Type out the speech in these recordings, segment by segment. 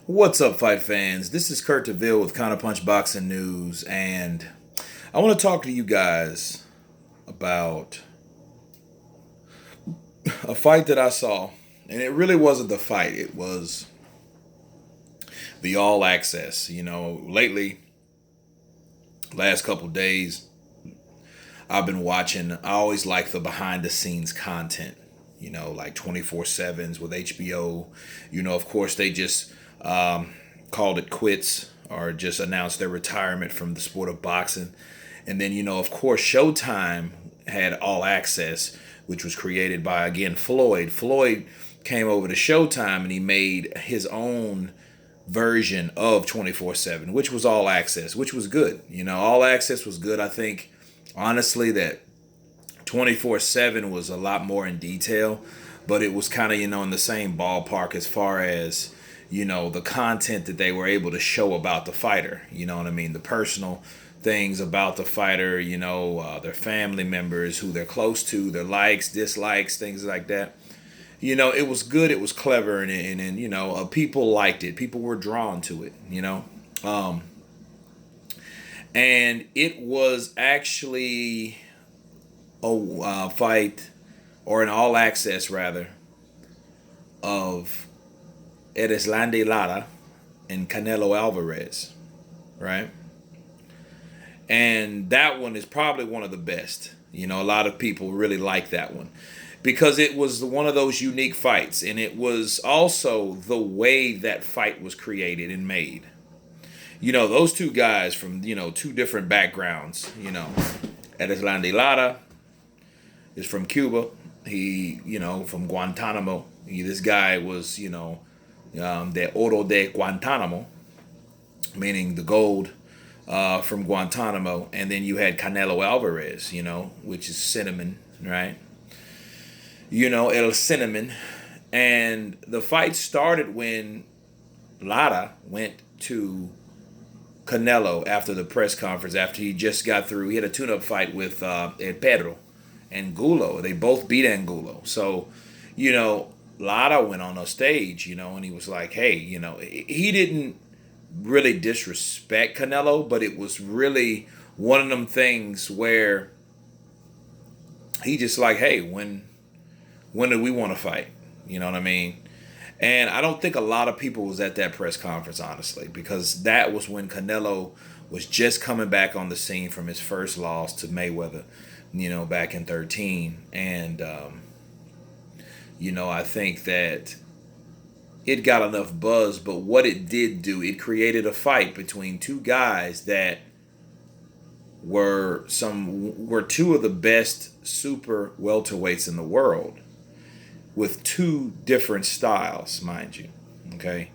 What's up, fight fans? This is Kurt DeVille with Counterpunch Boxing News, and I want to talk to you guys about a fight that I saw, and it really wasn't the fight. It was the All Access. Lately, last couple days, I've been watching. I always like the behind the scenes content. Like 24/7s with HBO. Of course, they just called it quits or just announced their retirement from the sport of boxing. And then, of course, Showtime had All Access, which was created by, again, Floyd. Floyd came over to Showtime and he made his own version of 24/7, which was All Access, which was good. All Access was good. I think, honestly, that 24/7 was a lot more in detail, but it was kind of, in the same ballpark as far as, the content that they were able to show about the fighter. You know what I mean? The personal things about the fighter, their family members, who they're close to, their likes, dislikes, things like that. It was good. It was clever. And people liked it. People were drawn to it. Um, and it was actually a fight, or an all access rather, of Erislandy Lara and Canelo Alvarez, right? And that one is probably one of the best. A lot of people really like that one because it was one of those unique fights, and it was also the way that fight was created and made. Those two guys from, two different backgrounds. Erislandy Lara is from Cuba. He, from Guantanamo. This guy was, the oro de Guantanamo, meaning the gold from Guantanamo. And then you had Canelo Alvarez, which is cinnamon, right? El cinnamon. And the fight started when Lara went to Canelo after the press conference, after he just got through. He had a tune-up fight with Pedro Angulo. They both beat Angulo. So, Lara went on a stage, and he was like, hey, he didn't really disrespect Canelo, but it was really one of them things where he just like, hey, when do we want to fight? You know what I mean? And I don't think a lot of people was at that press conference, honestly, because that was when Canelo was just coming back on the scene from his first loss to Mayweather, back in 2013. And, I think that it got enough buzz, but what it did do, it created a fight between two guys that were two of the best super welterweights in the world, with two different styles, mind you. Okay.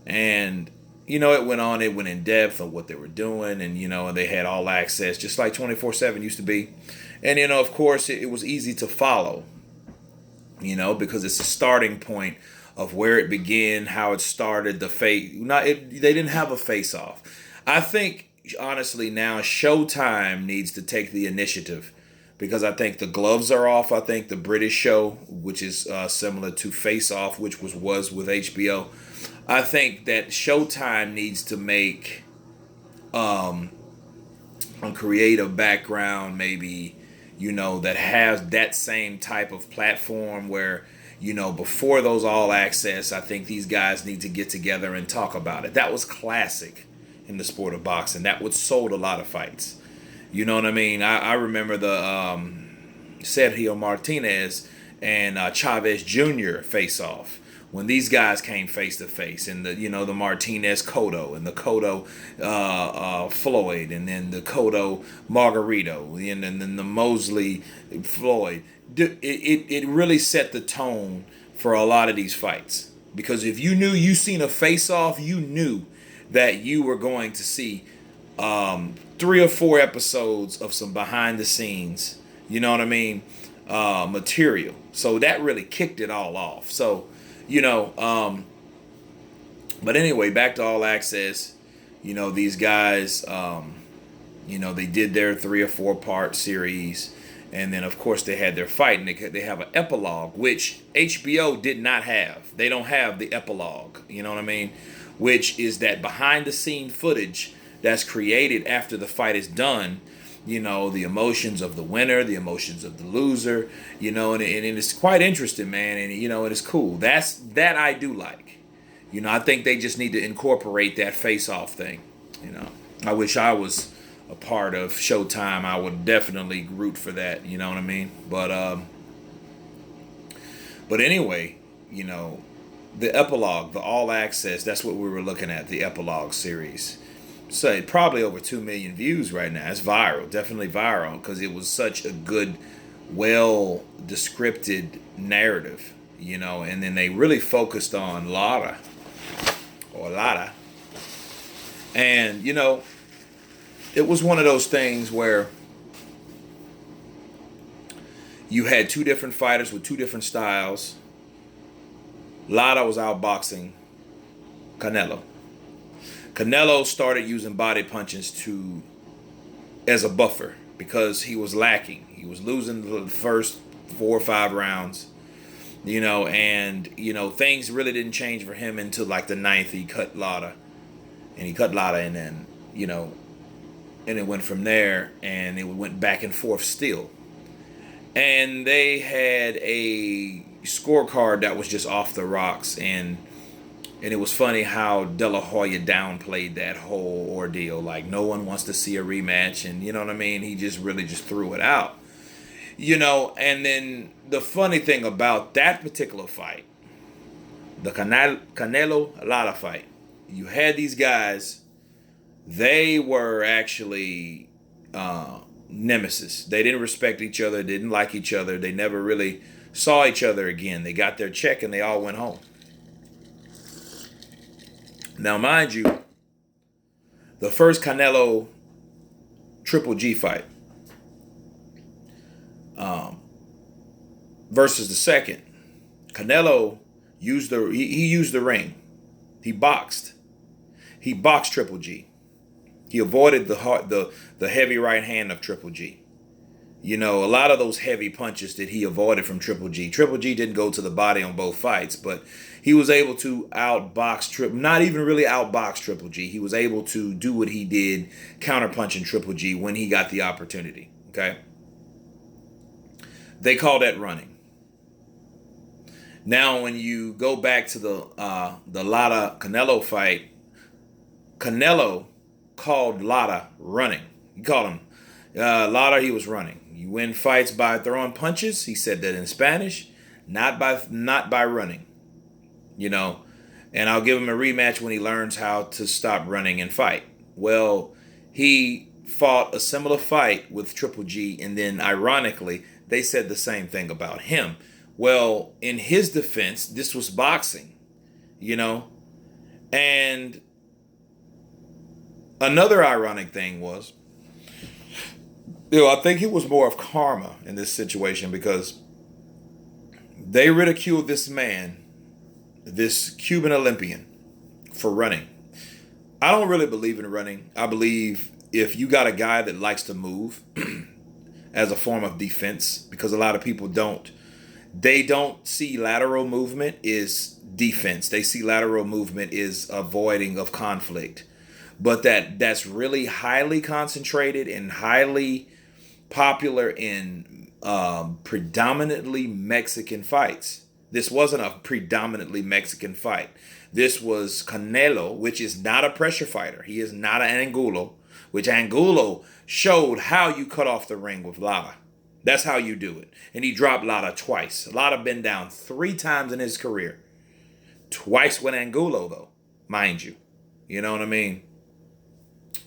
And, it went in depth of what they were doing, and they had all access, just like 24/7 used to be. And, of course, it was easy to follow, because it's a starting point of where it began, how it started, they didn't have a face off. I think, honestly, now Showtime needs to take the initiative, because I think the gloves are off. I think the British show, which is similar to Face Off, which was with HBO, I think that Showtime needs to make a creative background, maybe, that has that same type of platform where, before those all access, I think these guys need to get together and talk about it. That was classic in the sport of boxing. That would sold a lot of fights. You know what I mean? I remember the Sergio Martinez and Chavez Jr. face off, when these guys came face to face, and the Martinez Cotto, and the Cotto Floyd, and then the Cotto Margarito, and then the Mosley Floyd. It really set the tone for a lot of these fights, because if you seen a face off, you knew that you were going to see 3 or 4 episodes of some behind the scenes, material. So that really kicked it all off. So, but anyway, back to All Access. These guys, they did their 3 or 4 part series, And then, of course, they had their fight, and they have an epilogue, which HBO did not have. They don't have the epilogue, you know what I mean? Which is that behind-the-scene footage that's created after the fight is done, you know, the emotions of the winner, the emotions of the loser, you know, and it's quite interesting, man, and, you know, and it's cool. That I do like. You know, I think they just need to incorporate that face-off thing, you know. I wish I was a part of Showtime. I would definitely root for that, you know what I mean? But anyway, you know, the epilogue, the all access, that's what we were looking at, the epilogue series. So probably over 2 million views right now. It's viral, definitely viral, because it was such a good, well descripted narrative, you know, and then they really focused on Lara. And, you know, it was one of those things where you had two different fighters with two different styles. Lara was outboxing Canelo. Canelo started using body punches as a buffer because he was lacking. He was losing the first 4 or 5 rounds, you know, and, you know, things really didn't change for him until like the 9th. He cut Lara, and then, you know, and it went from there, and it went back and forth still. And they had a scorecard that was just off the rocks, and it was funny how De La Hoya downplayed that whole ordeal. Like, no one wants to see a rematch, and you know what I mean? He just really just threw it out. You know, and then the funny thing about that particular fight, the Canelo-Lara fight, you had these guys. They were actually nemesis. They didn't respect each other, didn't like each other. They never really saw each other again. They got their check and they all went home. Now, mind you, the first Canelo Triple G fight versus the second, Canelo used he used the ring. He boxed Triple G. He avoided the heavy right hand of Triple G. You know, a lot of those heavy punches that he avoided from Triple G. Triple G didn't go to the body on both fights, but he was able to not even really outbox Triple G. He was able to do what he did, counterpunching Triple G when he got the opportunity. Okay? They call that running. Now, when you go back to the Lara Canelo fight, Canelo called Lara running. He called him Lara. He was running. You win fights by throwing punches. He said that in Spanish, not by running. You know, and I'll give him a rematch when he learns how to stop running and fight. Well, he fought a similar fight with Triple G, and then ironically, they said the same thing about him. Well, in his defense, this was boxing, you know, and another ironic thing was, you know, I think it was more of karma in this situation because they ridiculed this man, this Cuban Olympian, for running. I don't really believe in running. I believe if you got a guy that likes to move as a form of defense, because a lot of people don't. They don't see lateral movement is defense. They see lateral movement is avoiding of conflict. But that's really highly concentrated and highly popular in predominantly Mexican fights. This wasn't a predominantly Mexican fight. This was Canelo, which is not a pressure fighter. He is not an Angulo, which Angulo showed how you cut off the ring with Lara. That's how you do it. And he dropped Lara twice. Lara been down 3 times in his career. Twice with Angulo, though, mind you. You know what I mean?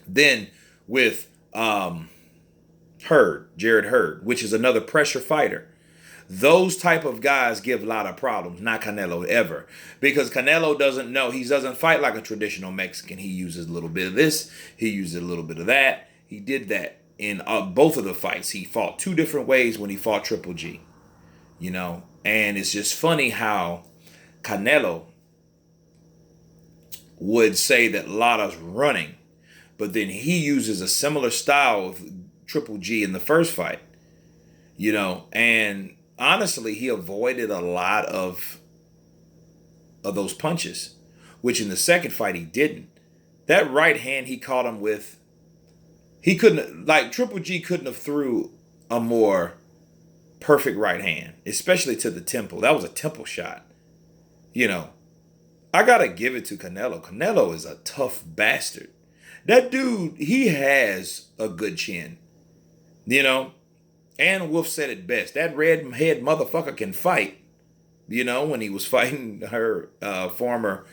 Then with Jared Hurd, which is another pressure fighter. Those type of guys give Lara problems, not Canelo ever. Because Canelo doesn't know. He doesn't fight like a traditional Mexican. He uses a little bit of this. He uses a little bit of that. He did that in both of the fights. He fought 2 different ways when he fought Triple G. You know, and it's just funny how Canelo would say that Lara's running, but then he uses a similar style of Triple G in the first fight. And honestly, he avoided a lot of those punches, which in the second fight he didn't. That right hand he caught him with, he couldn't, like, Triple G couldn't have threw a more perfect right hand, especially to the temple. That was a temple shot. You know, I gotta give it to Canelo. Canelo is a tough bastard. That dude, he has a good chin. And Wolf said it best. That redhead motherfucker can fight. When he was fighting her former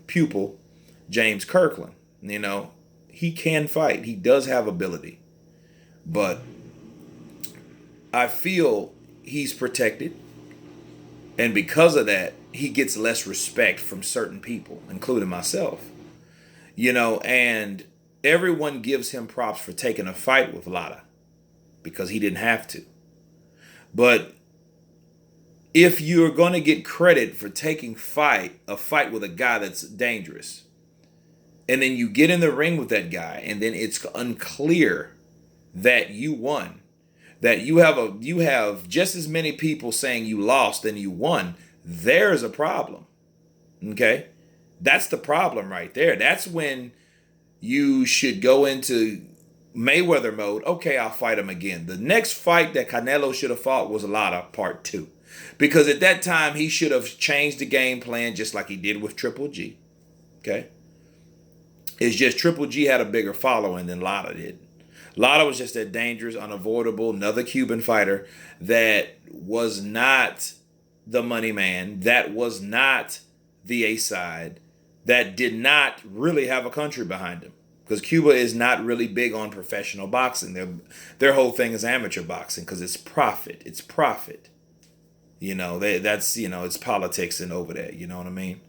pupil, James Kirkland. He can fight. He does have ability. But I feel he's protected. And because of that, he gets less respect from certain people, including myself. And everyone gives him props for taking a fight with Lara because he didn't have to. But if you're going to get credit for taking a fight with a guy that's dangerous, and then you get in the ring with that guy, and then it's unclear that you won, that you have just as many people saying you lost than you won, there's a problem. Okay? That's the problem right there. That's when you should go into Mayweather mode. Okay, I'll fight him again. The next fight that Canelo should have fought was Lara Part 2. Because at that time, he should have changed the game plan just like he did with Triple G. Okay? It's just Triple G had a bigger following than Lara did. Lara was just that dangerous, unavoidable, another Cuban fighter that was not the money man, that was not the A-side, that did not really have a country behind him. Because Cuba is not really big on professional boxing. Their whole thing is amateur boxing because it's profit. It's profit. It's politics and over there. You know what I mean?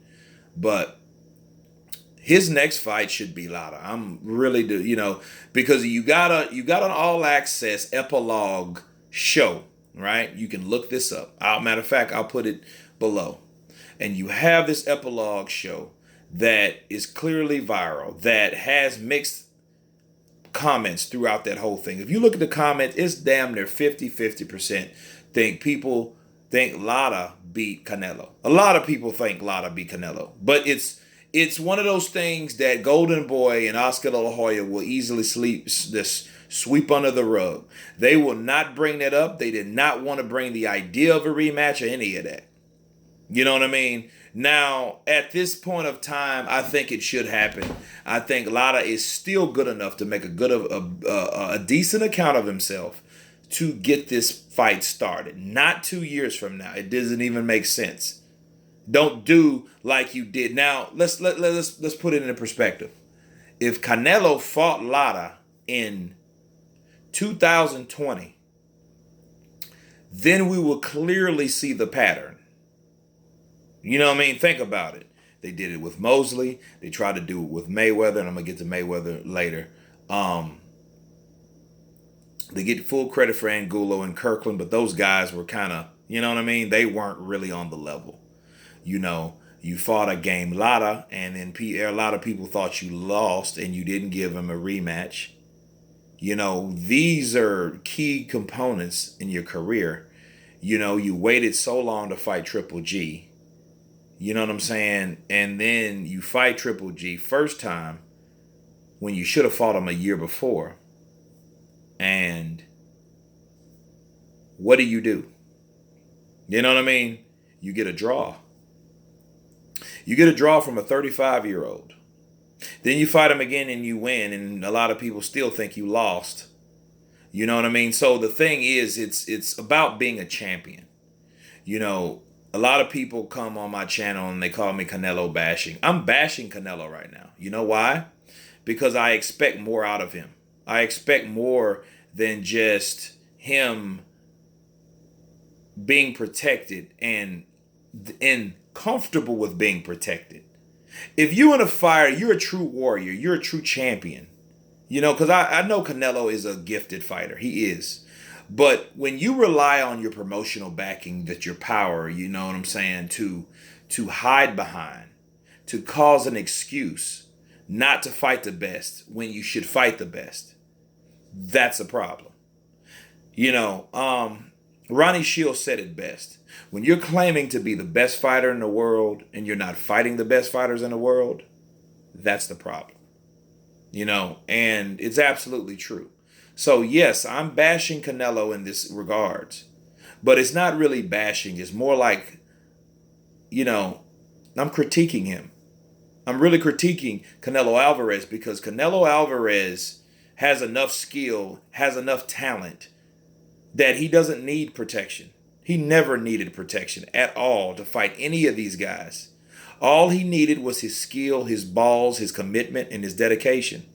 But his next fight should be Lara. I'm really because you got an all access epilogue show, right? You can look this up. Matter of fact, I'll put it below. And you have this epilogue show that is clearly viral, that has mixed comments throughout that whole thing. If you look at the comments, it's damn near 50% people think Lara beat Canelo. A lot of people think Lara beat Canelo. But it's one of those things that Golden Boy and Oscar De La Hoya will easily sweep under the rug. They will not bring that up. They did not want to bring the idea of a rematch or any of that. You know what I mean? Now, at this point of time, I think it should happen. I think Lara is still good enough to make a decent account of himself to get this fight started. Not 2 years from now. It doesn't even make sense. Don't do like you did. Now, let's put it into perspective. If Canelo fought Lara in 2020, then we will clearly see the pattern. You know what I mean? Think about it. They did it with Mosley. They tried to do it with Mayweather, and I'm going to get to Mayweather later. They get full credit for Angulo and Kirkland, but those guys were kind of, you know what I mean? They weren't really on the level. You fought a game Lara, and then a lot of people thought you lost, and you didn't give him a rematch. These are key components in your career. You waited so long to fight Triple G. You know what I'm saying? And then you fight Triple G first time when you should have fought him a year before. And what do? You know what I mean? You get a draw. You get a draw from a 35-year-old. Then you fight him again and you win, and a lot of people still think you lost. You know what I mean? So the thing is, it's about being a champion. A lot of people come on my channel and they call me Canelo bashing. I'm bashing Canelo right now. You know why? Because I expect more out of him. I expect more than just him being protected and comfortable with being protected. If you're in a fight, you're a true warrior. You're a true champion. Because I know Canelo is a gifted fighter. He is. But when you rely on your promotional backing, that your power, you know what I'm saying, to hide behind, to cause an excuse not to fight the best when you should fight the best, that's a problem. You know, Ronnie Shields said it best. When you're claiming to be the best fighter in the world and you're not fighting the best fighters in the world, that's the problem. You know, and it's absolutely true. So yes, I'm bashing Canelo in this regards, but it's not really bashing. It's more like, you know, I'm critiquing him. I'm really critiquing Canelo Alvarez because Canelo Alvarez has enough skill, has enough talent that he doesn't need protection. He never needed protection at all to fight any of these guys. All he needed was his skill, his balls, his commitment, and his dedication,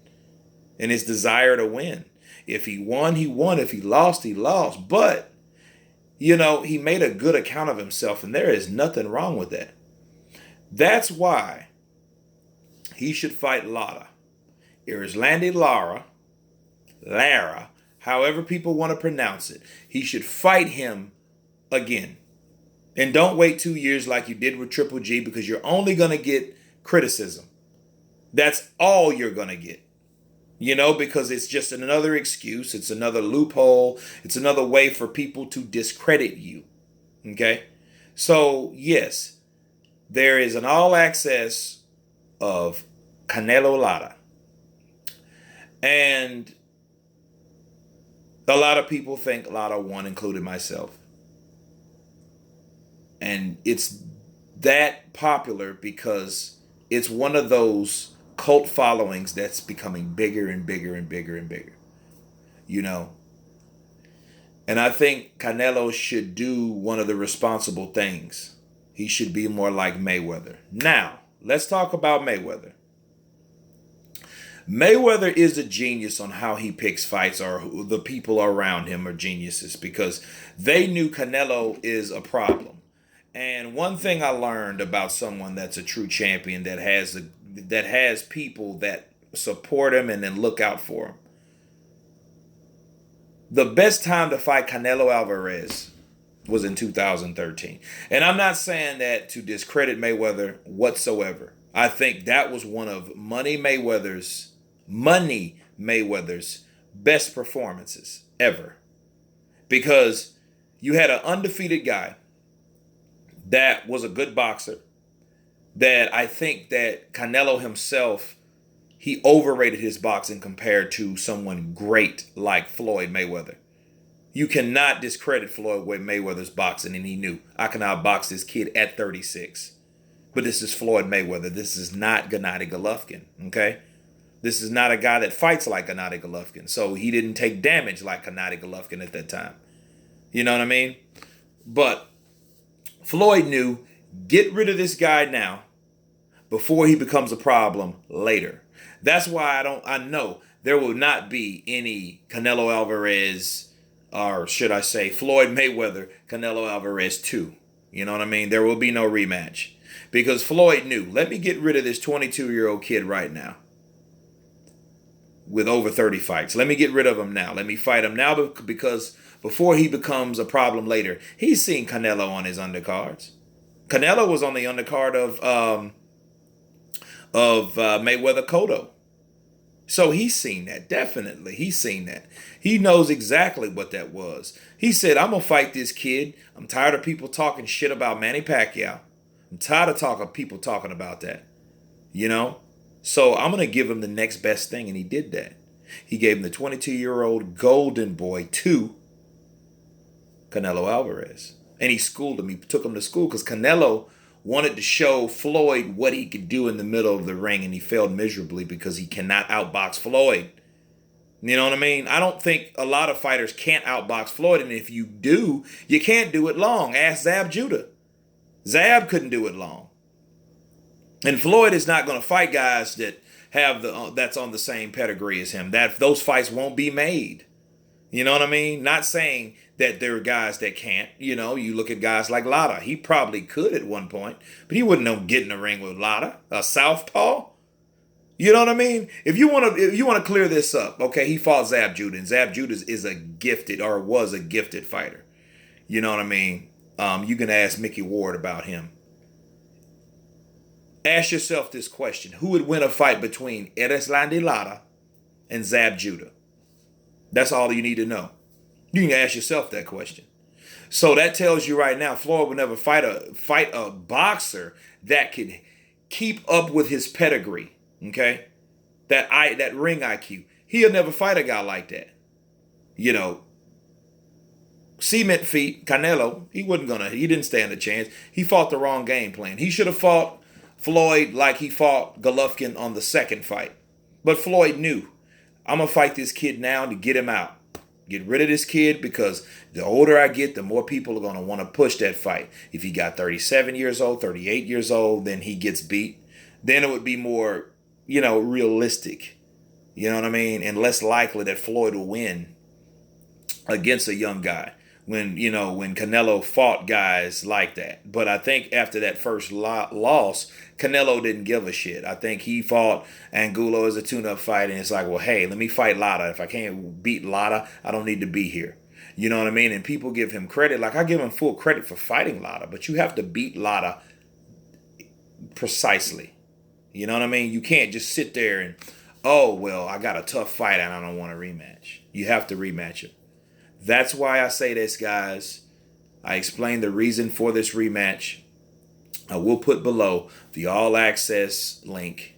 and his desire to win. If he won, he won. If he lost, he lost. But, you know, he made a good account of himself, and there is nothing wrong with that. That's why he should fight Lara. Erislandy Lara, however people want to pronounce it. He should fight him again. And don't wait 2 years like you did with Triple G because you're only going to get criticism. That's all you're going to get. You know, because it's just another excuse. It's another loophole. It's another way for people to discredit you. Okay? So, yes, there is an all access of Canelo Lara. And a lot of people think Lara won, including myself. And it's that popular because it's one of those cult followings that's becoming bigger and bigger and bigger and bigger. You know? And I think Canelo should do one of the responsible things. He should be more like Mayweather. Now, let's talk about Mayweather. Mayweather is a genius on how he picks fights, or the people around him are geniuses because they knew Canelo is a problem. And one thing I learned about someone that's a true champion that has people that support him and then look out for him. The best time to fight Canelo Alvarez was in 2013. And I'm not saying that to discredit Mayweather whatsoever. I think that was one of Money Mayweather's best performances ever. Because you had an undefeated guy that was a good boxer, that I think that Canelo himself, he overrated his boxing compared to someone great like Floyd Mayweather. You cannot discredit Floyd Mayweather's boxing, and he knew, I can outbox this kid at 36. But this is Floyd Mayweather. This is not Gennady Golovkin, okay? This is not a guy that fights like Gennady Golovkin. So he didn't take damage like Gennady Golovkin at that time. You know what I mean? But Floyd knew, get rid of this guy now before he becomes a problem later. That's why I know there will not be any Canelo Alvarez, or should I say Floyd Mayweather, Canelo Alvarez 2. You know what I mean? There will be no rematch. Because Floyd knew, let me get rid of this 22-year-old kid right now with over 30 fights. Let me get rid of him now. Let me fight him now because before he becomes a problem later. He's seen Canelo on his undercards. Canelo was on the undercard of Mayweather Cotto. So he's seen that. Definitely. He's seen that. He knows exactly what that was. He said, I'm going to fight this kid. I'm tired of people talking shit about Manny Pacquiao. I'm tired of people talking about that. You know? So I'm going to give him the next best thing. And he did that. He gave him the 22-year-old golden boy to Canelo Alvarez. And he schooled him. He took him to school because Canelo wanted to show Floyd what he could do in the middle of the ring. And he failed miserably because he cannot outbox Floyd. You know what I mean? I don't think a lot of fighters can't outbox Floyd. And if you do, you can't do it long. Ask Zab Judah. Zab couldn't do it long. And Floyd is not going to fight guys that have that's on the same pedigree as him. Those fights won't be made. You know what I mean? Not saying that there are guys that can't. You know, you look at guys like Lara. He probably could at one point, but he wouldn't know get in the ring with Lara, a southpaw. You know what I mean? If you want to clear this up, okay, he fought Zab Judah, and Zab Judah is a gifted, or was a gifted fighter. You know what I mean? You can ask Mickey Ward about him. Ask yourself this question. Who would win a fight between Erislandy Lara and Zab Judah? That's all you need to know. You can ask yourself that question. So that tells you right now, Floyd would never fight a boxer that could keep up with his pedigree. Okay, that ring IQ. He'll never fight a guy like that. You know, cement feet, Canelo. He didn't stand a chance. He fought the wrong game plan. He should have fought Floyd like he fought Golovkin on the second fight. But Floyd knew, I'm gonna fight this kid now to get him out. Get rid of this kid, because the older I get, the more people are going to want to push that fight. If he got 37 years old, 38 years old, then he gets beat. Then it would be more, realistic. You know what I mean? And less likely that Floyd will win against a young guy. When Canelo fought guys like that. But I think after that first loss, Canelo didn't give a shit. I think he fought Angulo as a tune-up fight, and it's like, well, hey, let me fight Lara. If I can't beat Lara, I don't need to be here. You know what I mean? And people give him credit. Like, I give him full credit for fighting Lara, but you have to beat Lara precisely. You know what I mean? You can't just sit there and, oh, well, I got a tough fight and I don't want a rematch. You have to rematch it. That's why I say this, guys. I explained the reason for this rematch. I will put below the all access link.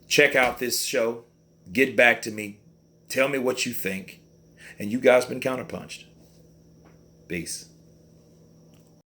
Check out this show. Get back to me. Tell me what you think. And you guys been counterpunched. Peace.